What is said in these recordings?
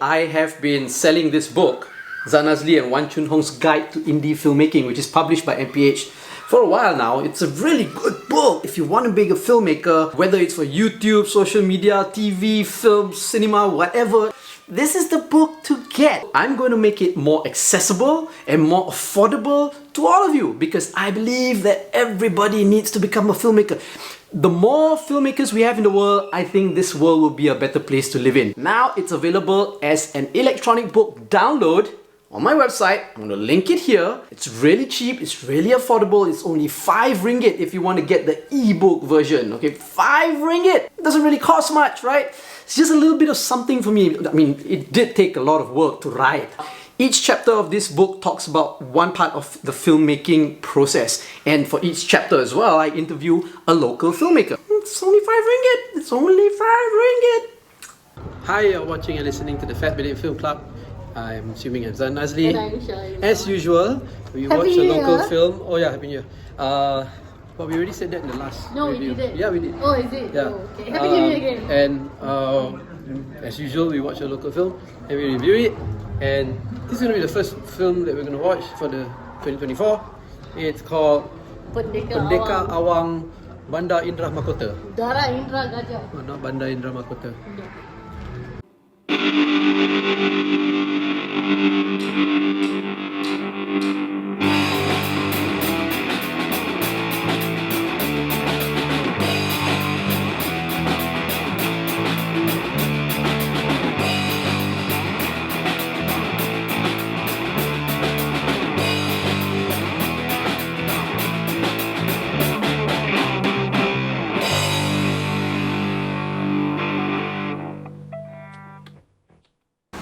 I have been selling this book, Zanazli and Wan Chun Hong's Guide to Indie Filmmaking, which is published by MPH for a while now. It's a really good book if you want to be a filmmaker, whether it's for YouTube, social media, TV, film, cinema, whatever. This is the book to get. I'm going to make it more accessible and more affordable to all of you because I believe that everybody needs to become a filmmaker. The more filmmakers we have in the world, I think this world will be a better place to live in. Now it's available as an electronic book download on my website. I'm going to link it here. It's really cheap, it's really affordable. It's only 5 ringgit if you want to get the ebook version. Okay, 5 ringgit. It doesn't really cost much, right? It's just a little bit of something for me. I mean, it did take a lot of work to write. Each chapter of this book talks about one part of the filmmaking process. And for each chapter as well, I interview a local filmmaker. It's only 5 ringgit. It's only 5 ringgit. Hi, you're watching and listening to the Fat Bidin Film Club. I'm assuming I'm Zanazli. And I'm Shah. As usual, we watch a local film. Oh yeah, Happy New Year. But we already said that in the last review. We did. Yeah, we did. Oh, is it? Yeah. Oh, okay. Happy New Year again. And as usual, we watch a local film and we review it. And this is going to be the first film that we're going to watch for the 2024. It's called Pendekar Awang, Bandar Indera Mahkota. Darah Indera Gajah. Oh, not Bandar Indera Mahkota. No.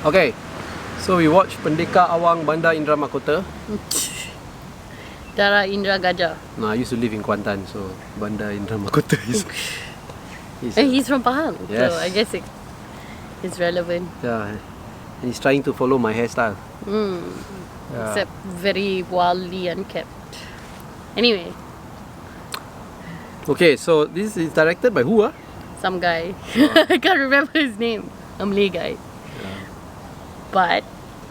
Okay, so we watch Pendekar Awang, Bandar Indera Mahkota. Darah Indera Gajah. No, I used to live in Kuantan, so Bandar Indera Mahkota is... He's from Pahang, yes. so I guess it's relevant. Yeah, and he's trying to follow my hairstyle. Yeah. Except very wildly unkept. Anyway. Okay, so this is directed by who? Some guy. I can't remember his name. A Malay guy. But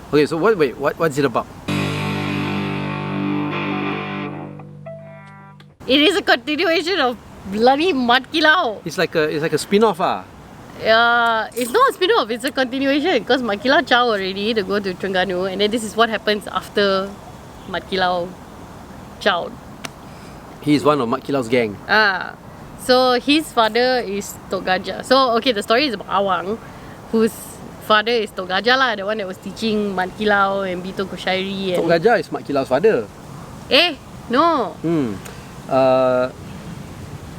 okay, so what's it about? it is a continuation of bloody Mat Kilau. It's like a spin-off It's not a spin-off, it's a continuation because Mat Kilau chow already to go to Terengganu, and then this is what happens after Mat Kilau chow. He's one of Mat Kilau's gang. So his father is Tok Gajah. So okay, the story is about Awang, whose father is Tok Gajah lah, the one that was teaching Mat Kilau and Bito Kushairi. Tok Gajah is Mat Kilau's father. No.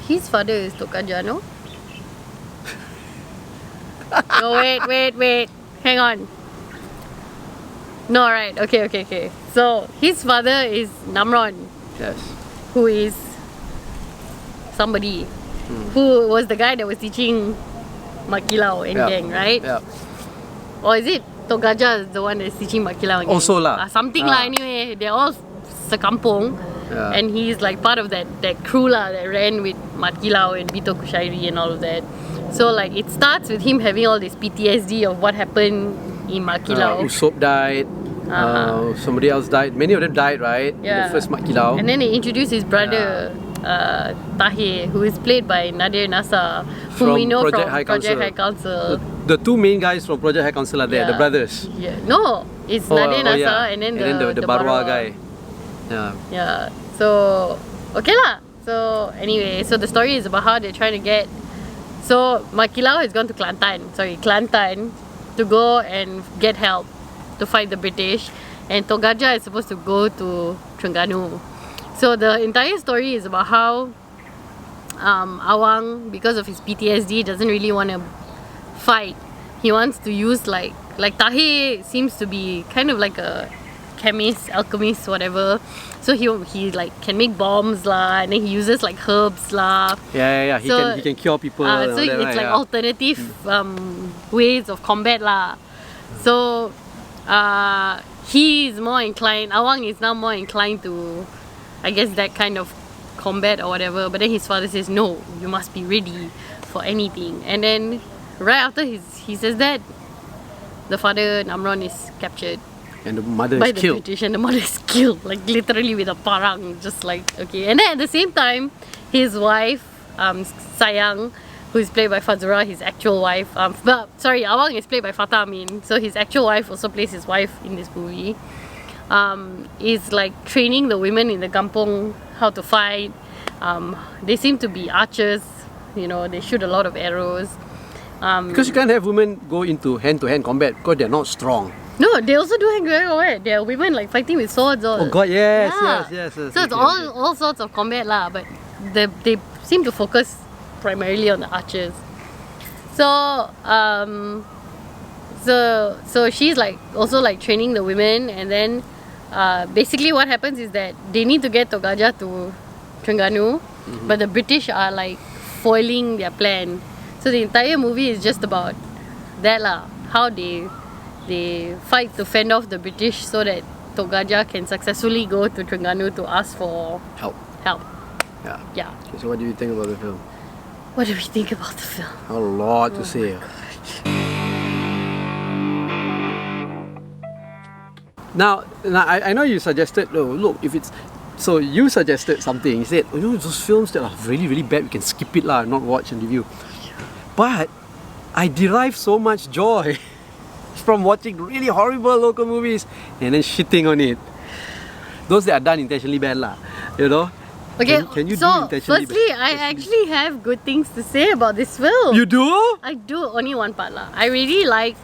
His father is Tok Gajah, no? No, wait. Hang on. No, right. Okay. So, his father is Namron. Yes. Who is somebody. Who was the guy that was teaching Mat Kilau and gang, right? Yeah. Or is it Tok Gajah is the one that's teaching Mat Kilau and gang? Also lah. Something lah anyway. They're all sekampung. Yeah. And he's like part of that crew lah that ran with Mat Kilau and Bito Kushairi and all of that. So like it starts with him having all this PTSD of what happened in Mat Kilau. Usop died. Somebody else died. Many of them died, right? Yeah. The first Mat Kilau. And then they introduced his brother, Tahir, who is played by Nadir Nasser, whom we know Project from High Project Council. High Council. The two main guys from Project High Council are there, the brothers. Yeah. No, it's Nadir Nasser and then the Barwa guy. Yeah. So, okay lah. So, anyway, so the story is about how they're trying to get... So, Mat Kilau has gone to Kelantan to go and get help to fight the British. And Tok Gajah is supposed to go to Terengganu. So, the entire story is about how Awang, because of his PTSD, doesn't really want to fight. He wants to use like Tahir seems to be kind of like a chemist, alchemist, whatever. So he like can make bombs lah, and then he uses like herbs lah. Yeah. So, he can cure people. So it's that, like alternative ways of combat lah. So he is more inclined. Awang is now more inclined to, I guess, that kind of combat or whatever. But then his father says, no, you must be ready for anything. And then right after he says that, the father Namron is captured And the mother by is the killed. British, and the mother is killed, like literally with a parang, just like okay. And then at the same time, his wife, Sayang, who is played by Fazura, his actual wife. Awang is played by Fatah Amin. So his actual wife also plays his wife in this movie. Is like training the women in the kampong how to fight. They seem to be archers. You know, they shoot a lot of arrows. Because you can't have women go into hand-to-hand combat because they're not strong. No, they also do hand-to-hand combat. There are women like fighting with swords. Oh God, yes. So it's all sorts of combat lah. But they seem to focus primarily on the archers. So so she's like also like training the women, and then basically what happens is that they need to get Tok Gajah to Terengganu, but the British are like foiling their plan. So the entire movie is just about that lah, how they fight to fend off the British so that Tok Gajah can successfully go to Terengganu to ask for Help. Yeah. Yeah. Okay, so what do you think about the film? What do we think about the film? A lot to say. Now I know you suggested, look, if it's... So you suggested something. You said, those films that are really, really bad, we can skip it lah, not watch and review. But I derive so much joy from watching really horrible local movies and then shitting on it. Those that are done intentionally bad lah, Okay, can you do so intentionally firstly, bad? I actually have good things to say about this film. You do? I do, only one part lah. I really like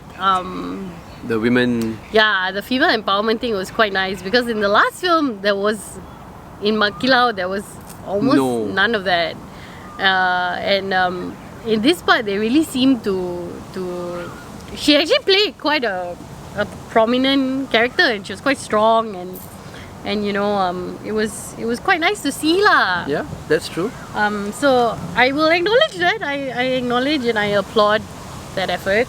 The women... yeah, the female empowerment thing was quite nice, because in the last film in Mat Kilau there was almost none of that. In this part they really seemed to she actually played quite a prominent character, and she was quite strong, and it was quite nice to see lah. Yeah, that's true. So I will acknowledge that. I acknowledge and I applaud that effort.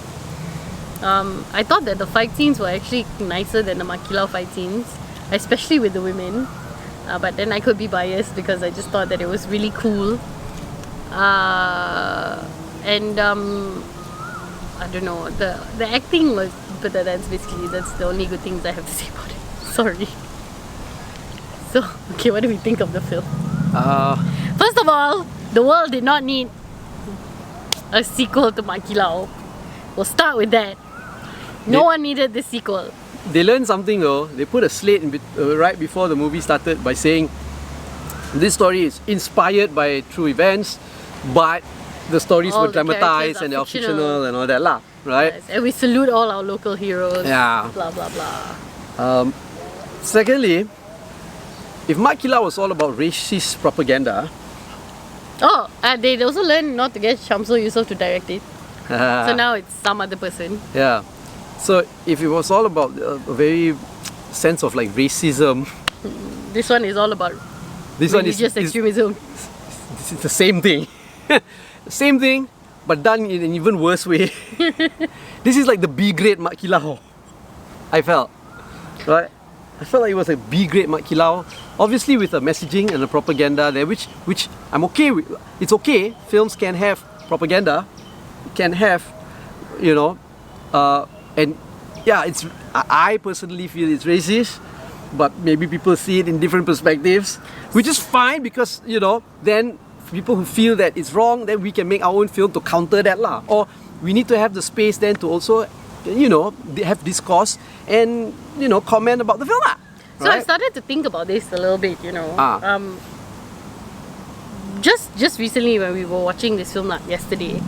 I thought that the fight scenes were actually nicer than the Mat Kilau fight scenes, especially with the women. But then I could be biased because I just thought that it was really cool. I don't know, the acting was, but that's the only good things I have to say about it. Sorry. So, okay, what do we think of the film? First of all, the world did not need a sequel to Mat Kilau. We'll start with that. No one needed the sequel. They learned something though. They put a slate right before the movie started by saying this story is inspired by true events, but the stories were dramatized and they are fictional and all that lah, right? Yes, and we salute all our local heroes. Yeah. Blah blah blah. Secondly, if Mat Kilau was all about racist propaganda... they also learned not to get Shamsul Yusof to direct it. So now it's some other person. Yeah. So if it was all about a very sense of like racism... This one is all about religious extremism. It's the same thing. Same thing, but done in an even worse way. This is like the B-grade Mat Kilau, I felt. Right? I felt like it was a B-grade Mat Kilau. Obviously with the messaging and the propaganda there, which I'm okay with. It's okay, films can have propaganda, can have, and yeah, I personally feel it's racist, but maybe people see it in different perspectives, which is fine because, then people who feel that it's wrong, then we can make our own film to counter that lah. Or we need to have the space then to also, have discourse and, comment about the film lah. So I started to think about this a little bit, just recently when we were watching this film yesterday,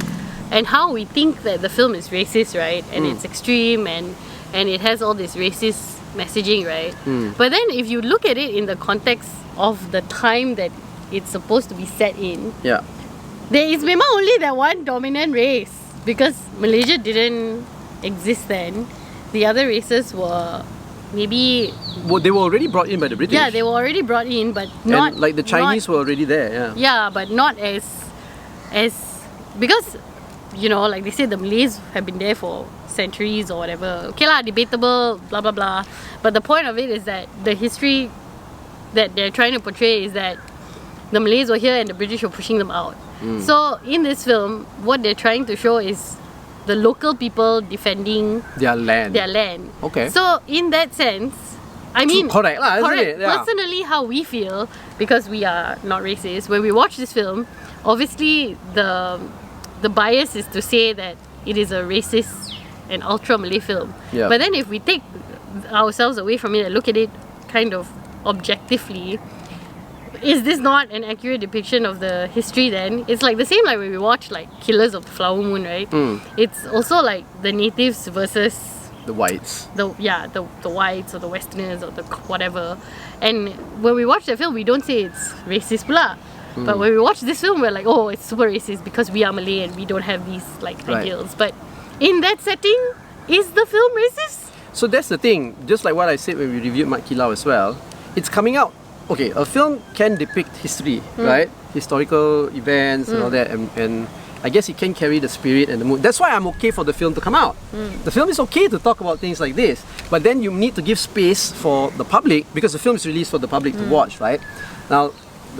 and how we think that the film is racist, right? And it's extreme and it has all this racist messaging, right? But then if you look at it in the context of the time that it's supposed to be set in, yeah, there is memang only that one dominant race, because Malaysia didn't exist then. The other races were maybe... Well, they were already brought in by the British. Yeah, they were already brought in, but not... And like the Chinese were already there, yeah. Yeah, but not as... Because, like they said, the Malays have been there for centuries or whatever. Okay lah, debatable, blah blah blah. But the point of it is that the history that they're trying to portray is that the Malays were here and the British were pushing them out. So in this film, what they're trying to show is the local people defending Their land. their land. Okay. So in that sense, I mean, Correct lah, isn't correct. it? Yeah. Personally, how we feel, because we are not racist, when we watch this film, obviously the bias is to say that it is a racist and ultra Malay film. Yeah. But then if we take ourselves away from it and look at it kind of objectively, is this not an accurate depiction of the history then? It's like the same like when we watch like Killers of the Flower Moon, right? It's also like the natives versus The whites. the whites or the westerners or the whatever. And when we watch that film, we don't say it's racist pula. But when we watch this film, we're like, oh, it's super racist because we are Malay and we don't have these like Right. ideals. But in that setting, is the film racist? So that's the thing. Just like what I said when we reviewed Mat Kilau as well, it's coming out. Okay, a film can depict history, right? Historical events and all that, and I guess it can carry the spirit and the mood. That's why I'm okay for the film to come out. The film is okay to talk about things like this, but then you need to give space for the public, because the film is released for the public to watch, right? Now,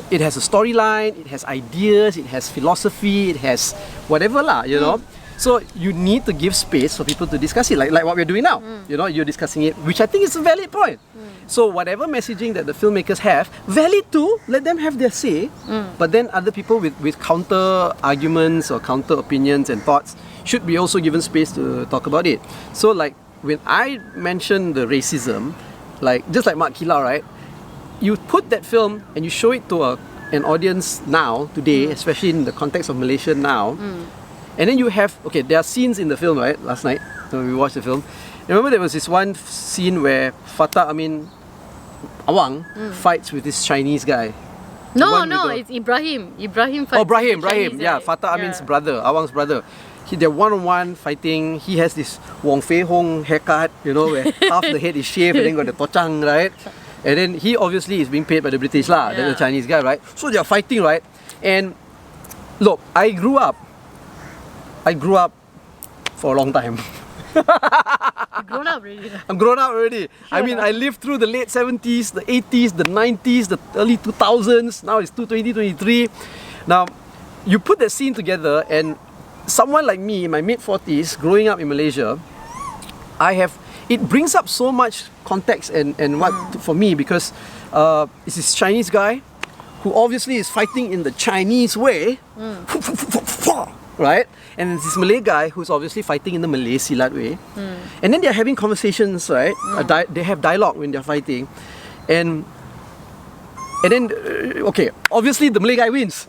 it has a storyline, it has ideas, it has philosophy, it has whatever lah, you know. So you need to give space for people to discuss it, like what we're doing now. You know, you're discussing it, which I think is a valid point. So whatever messaging that the filmmakers have, valid too, let them have their say. But then other people with counter arguments or counter opinions and thoughts should be also given space to talk about it. So like when I mention the racism, like just like Mat Kilau, right? You put that film and you show it to an audience now, today, especially in the context of Malaysia now. And then you have, okay, there are scenes in the film, right? Last night, when we watched the film, remember there was this one scene where Awang fights with this Chinese guy. No, one with the- it's Ibrahim. Ibrahim fights Oh, Brahim, the Chinese yeah, guy. Fatah Amin's brother, Awang's brother. They're one-on-one fighting. He has this Wong Fei Hong haircut, you know, where half the head is shaved and then got the tochang, right? And then he obviously is being paid by the British lah, then the Chinese guy, right? So they're fighting, right? And look, I grew up for a long time. You've grown up already. I'm grown up already. I mean, I lived through the late 70s, the 80s, the 90s, the early 2000s. Now it's 2023. Now, you put that scene together, and someone like me in my mid-40s, growing up in Malaysia, it brings up so much context and what for me, because it's this Chinese guy who obviously is fighting in the Chinese way, right? And it's this Malay guy who's obviously fighting in the Malay Silat way. And then they're having conversations, right? They have dialogue when they're fighting. And then, okay, obviously the Malay guy wins.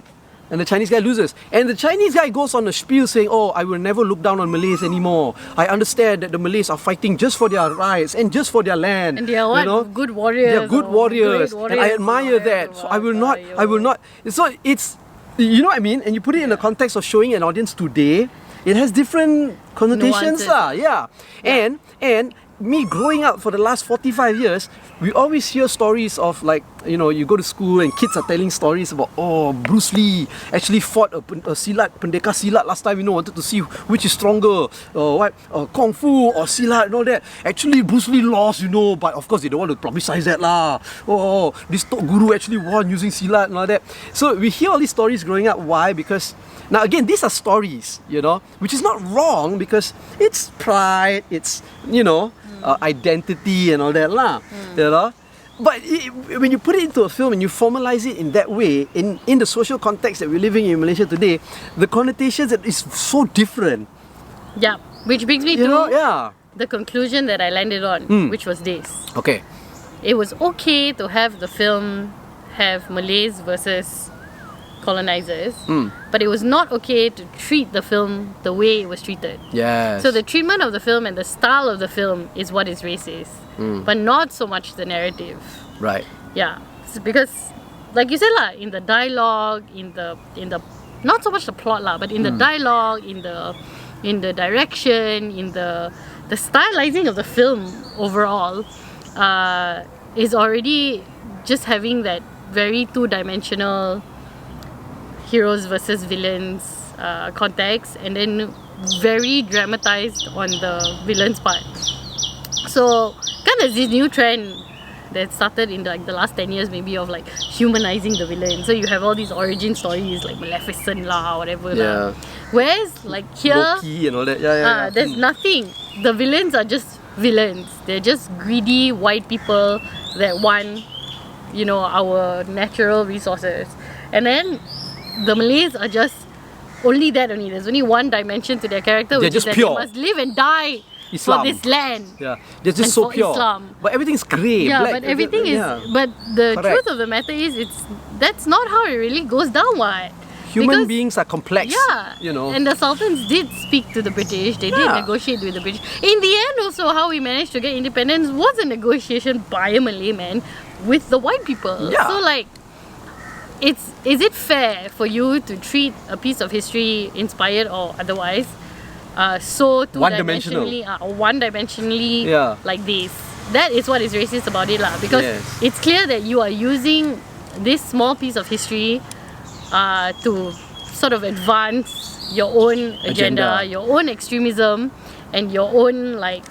And the Chinese guy loses. And the Chinese guy goes on a spiel saying, oh, I will never look down on Malays anymore. I understand that the Malays are fighting just for their rights and just for their land. And they are what? You know? Good warriors. They're good warriors. And I admire that. So I will not. So it's, you know what I mean? And you put it in the context of showing an audience today, it has different connotations. Yeah. And me growing up for the last 45 years, we always hear stories of, like, you know, you go to school and kids are telling stories about, oh, Bruce Lee actually fought a silat, Pendekar silat last time, you know, wanted to see which is stronger, Kung Fu or silat and all that. Actually, Bruce Lee lost, you know, but of course they don't want to publicize that lah. Oh, this Tok Guru actually won using silat and all that. So we hear all these stories growing up. Why? Because, now again, these are stories, you know, which is not wrong, because it's pride, it's, you know, identity and all that lah, you know. But when you put it into a film and you formalize it in that way, in the social context that we're living in Malaysia today, the connotations is so different. Yeah, which brings me to the conclusion that I landed on, which was this. Okay. It was okay to have the film have Malays versus colonizers, but it was not okay to treat the film the way it was treated. Yes. So the treatment of the film and the style of the film is what is racist, but not so much the narrative. Right. Yeah, because like you said lah, in the dialogue, in the not so much the plot lah, but in the dialogue, in the direction, in the stylizing of the film overall, is already just having that very two-dimensional heroes versus villains context, and then very dramatized on the villain's part. So kind of this new trend that started in like the last 10 years maybe of like humanizing the villain. So you have all these origin stories like Maleficent lah, whatever lah. Whereas like here, Loki and all that. Yeah. there's nothing. The villains are just villains. They're just greedy white people that want, you know, our natural resources. And then the Malays are just only that only. There's only one dimension to their character, They're which is just that pure. they must live and die Islam. for this land. Yeah, they're just And so for pure. Islam. But everything's grey, Yeah, black. but everything is. yeah. But the Correct. truth of the matter is, that's not how it really goes down. What? Human Because- beings are complex. Yeah, You know. and the Sultans did speak to the British. They did Yeah. negotiate with the British. In the end, also, how we managed to get independence was a negotiation by a Malay man with the white people. Yeah. So, like, is it fair for you to treat a piece of history, inspired or otherwise, so One-dimensional. one-dimensionally Yeah. like this? That is what is racist about it, lah. Because Yes. it's clear that you are using this small piece of history to sort of advance your own agenda, your own extremism, and your own like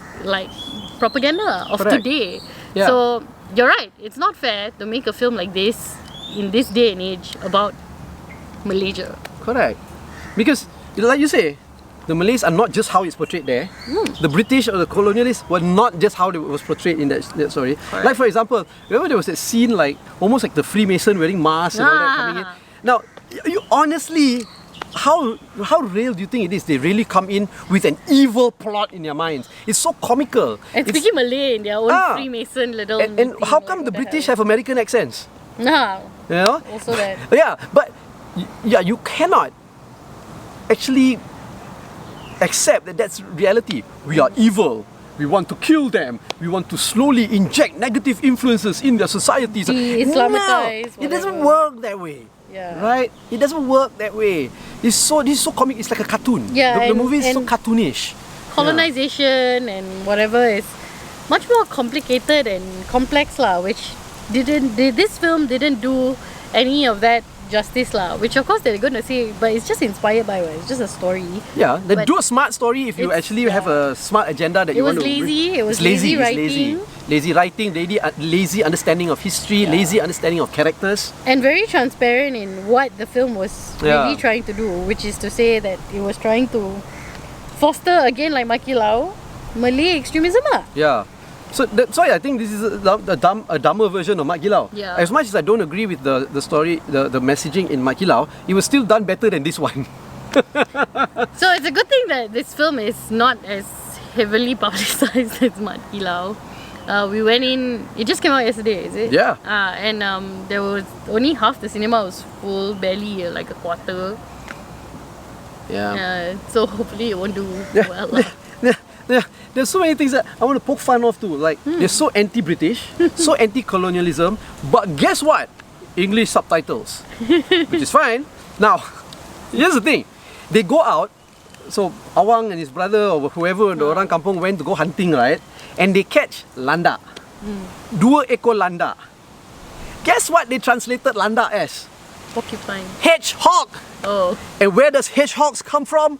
propaganda of Correct. today. Yeah. So you're right. It's not fair to make a film like this in this day and age about Malaysia. Correct. Because, like you say, the Malays are not just how it's portrayed there. The British or the colonialists were not just how it was portrayed in that story. Correct. Like, for example, remember there was that scene like almost like the Freemason wearing masks and all that coming in. Now, you honestly, how real do you think it is? They really come in with an evil plot in their minds. It's so comical. And speaking Malay in their own Freemason little. And how come the British have American accents? Nah, You know? also that. Yeah, but you cannot actually accept that that's reality. We are evil. We want to kill them. We want to slowly inject negative influences in their societies. De-Islamatize, No, it doesn't whatever. work that way. Yeah. Right? It doesn't work that way. This is so comic. It's like a cartoon. Yeah, the and- movie is so and- cartoonish. Colonization and whatever is much more complicated and complex lah, which this film didn't do any of that justice lah, which of course they're going to say, but it's just inspired by what? It's just a story. Yeah, they But do a smart story if you it's- actually have a smart agenda that It you was want to. lazy, it was It's lazy. lazy It's writing. lazy writing, lazy understanding of history, lazy understanding of characters. And very transparent in what the film was really Yeah. trying to do, which is to say that it was trying to foster, again like Mat Kilau, Malay extremism lah. Yeah. So that's why I think this is a dumber version of Mat Kilau. Yeah. As much as I don't agree with the story, the messaging in Mat Kilau, it was still done better than this one. So it's a good thing that this film is not as heavily publicized as Mat Kilau. We went in, it just came out yesterday, is it? Yeah. And there was only half the cinema was full, barely like a quarter. Yeah. So hopefully it won't do Yeah. well lah. Yeah, there's so many things that I want to poke fun of too. Like, they're so anti-British, so anti-colonialism, but guess what? English subtitles, which is fine. Now, here's the thing. They go out, so Awang and his brother or whoever, the orang kampung went to go hunting, right? And they catch landa. Dua ekor landa. Guess what they translated landa as? Porcupine. Hedgehog. Oh. And where does hedgehogs come from?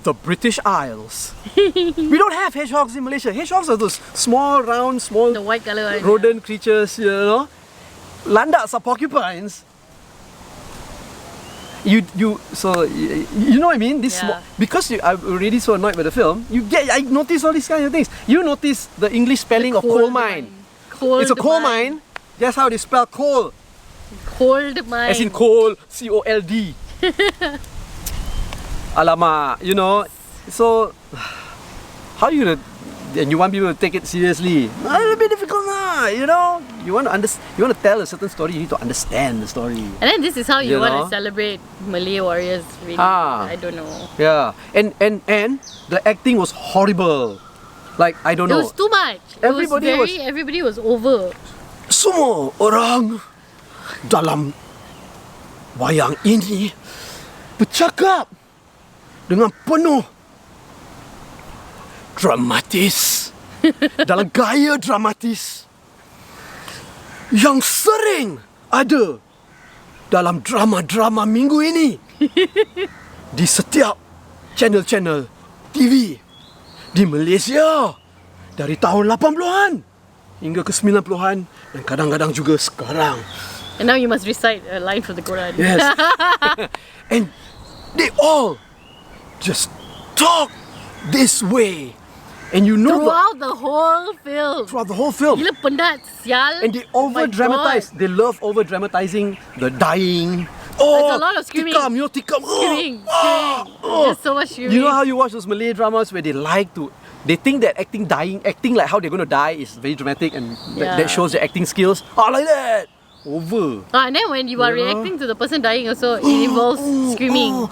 The British Isles. We don't have hedgehogs in Malaysia. Hedgehogs are those small, round, small The white colour one. rodent creatures, you know. Landas are porcupines. You know what I mean? This Yeah. because I'm already so annoyed by the film. I notice all these kind of things. You notice the English spelling of coal mine. Cold It's a coal mine. That's how they spell coal. Cold mine. As in coal, C-O-L-D. Alamak, you know. So, how you gonna? And you want people to take it seriously? A little bit difficult, lah. You know. You want to tell a certain story. You need to understand the story. And then this is how you You want know? to celebrate Malay warriors. Really, Ah. I don't know. Yeah, and the acting was horrible. Like, I don't It know. was too much. Everybody was over. Semua orang dalam wayang ini bercakap dengan penuh dramatis dalam gaya dramatis yang sering ada dalam drama-drama minggu ini di setiap channel-channel TV di Malaysia dari tahun 80-an hingga ke 90-an dan kadang-kadang juga sekarang. And now you must recite a line from the Quran. Yes. And they all just talk this way. And you know Throughout the whole film. throughout the whole film. Gila penat, sial. And they Oh my over-dramatize. God. They love over-dramatizing the dying. There's a lot of screaming. Tikam, you know, tikam. Screaming, Oh, screaming. oh. Just so much screaming. You know how you watch those Malay dramas where they think that acting like how they're going to die is very dramatic and Yeah. that shows their acting skills. Oh, like that. Over. And then when you are Yeah. reacting to the person dying also, it involves screaming.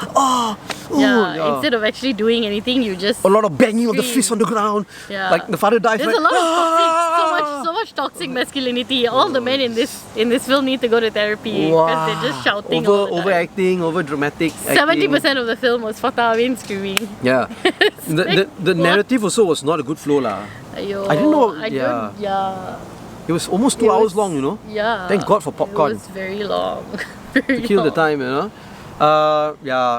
Instead of actually doing anything, you just A lot of banging of the scream. fist on the ground. Yeah. Like the father dies. There's right? a lot of toxic, so much toxic masculinity. All the men in this film need to go to therapy because they're just shouting all the time. Overacting, over dramatic. 70% of the film was Fatah Amin screaming. Yeah. the narrative also was not a good flow lah. Aiyo, I didn't know. Yeah. It was almost 2 hours long, you know. Yeah. Thank God for popcorn. It was very long. Very To kill the long. time, you know.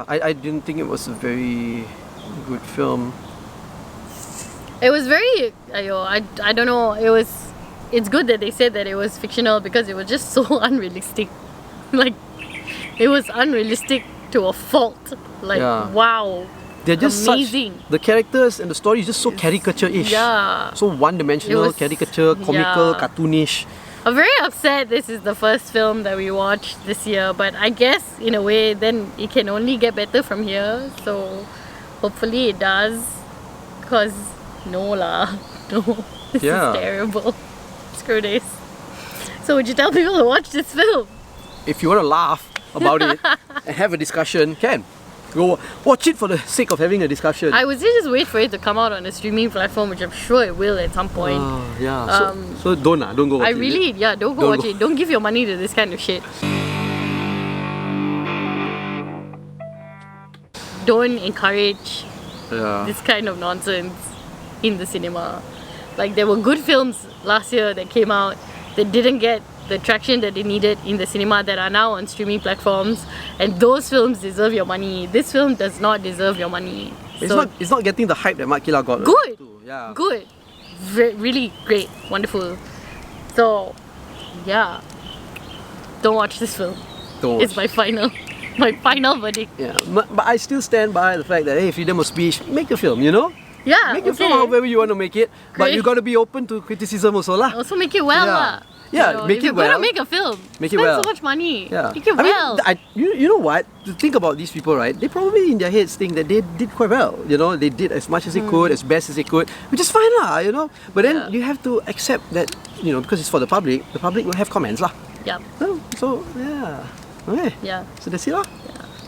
I didn't think it was a very good film. It was very, I don't know. It's good that they said that it was fictional because it was just so unrealistic. Like, it was unrealistic to a fault. Like, Yeah. wow. They're just amazing. the characters and the story is just so caricature-ish. Yeah. So one-dimensional, It was- caricature, comical, yeah. cartoonish. I'm very upset this is the first film that we watched this year, but I guess in a way then it can only get better from here. So hopefully it does. Cause no lah. No. This Yeah. is terrible. Screw this. So would you tell people to watch this film? If you want to laugh about it and have a discussion, can. Go watch it for the sake of having a discussion. I would say just wait for it to come out on a streaming platform, which I'm sure it will at some point. Yeah. So don't go watch I it. really, don't go Don't watch go. it. Don't give your money to this kind of shit. Don't encourage Yeah. this kind of nonsense in the cinema. Like, there were good films last year that came out that didn't get the traction that they needed in the cinema that are now on streaming platforms, and those films deserve your money. This film does not deserve your money. It's not getting the hype that Mat Kilau got. Good. Too. Yeah. Good. Really great. Wonderful. So, yeah. Don't watch this film. Don't watch. It's my final verdict. Yeah, but I still stand by the fact that hey, freedom of speech, make a film, you know? Yeah, Make your film however you want to make it, but Great. you got to be open to criticism also lah. Also make it well Yeah. lah. Yeah, You know, make if it you're gonna well. make a film, Make it spend well. so much money. Yeah. Make it well. You know what? To think about these people, right? They probably in their heads think that they did quite well. You know, they did as much as they could, as best as they could, which is fine lah. You know, but then Yeah. you have to accept that because it's for the public will have comments lah. Yeah. So yeah, okay. Yeah. So that's it lah.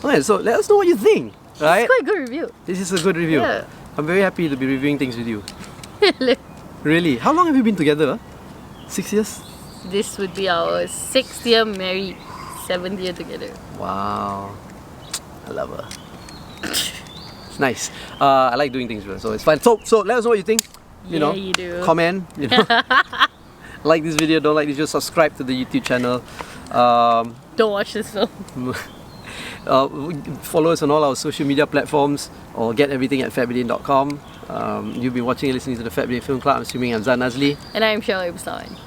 Okay, so let us know what you think. Right? It's quite a good review. This is a good review. Yeah. I'm very happy to be reviewing things with you. Really? How long have you been together? 6 years? This would be our 6th year married, 7th year together. Wow. I love her. It's nice. I like doing things with her, so it's fun. So let us know what you think. You know, You do. comment. You know, like this video. Don't like this video. Subscribe to the YouTube channel. Don't watch this film. Follow us on all our social media platforms or get everything at fatbidin.com. You've been watching and listening to the Fat Bidin Film Club. I'm assuming I'm Zan Nazli. And I'm Sheryl Ibstawan.